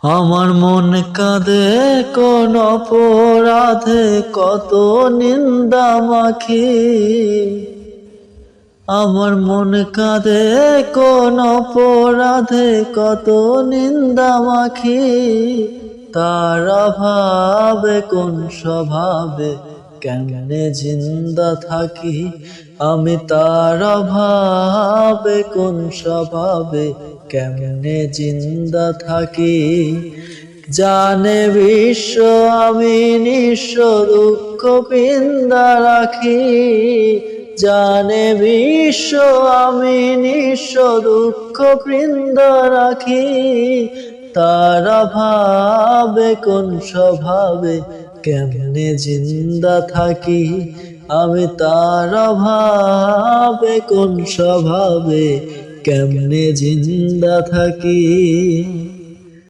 আমার মন কাঁদে কোন অপরাধে, কত নিন্দা মাখি। আমার মন কাঁদে কোন অপরাধে, কত নিন্দা মাখি। তারা ভাবে কোন স্বভাবে, কেমনে জিন্দা থাকি। আমি তারা ভাবে কোন স্বভাবে, কেমনে জিন্দা থাকি। জানে বিশ্ব আমি নিঃস্ব, দুঃখ পিন্দা রাখি। জানে বিশ্ব আমি নিঃস্ব, দুঃখ বৃন্দা রাখি। তারা ভাবে কোন স্বভাবে, কেমনে জিন্দা থাকি। আমি তারা ভাবে কোন স্বভাবে, কেমনে জিন্দা থাকি।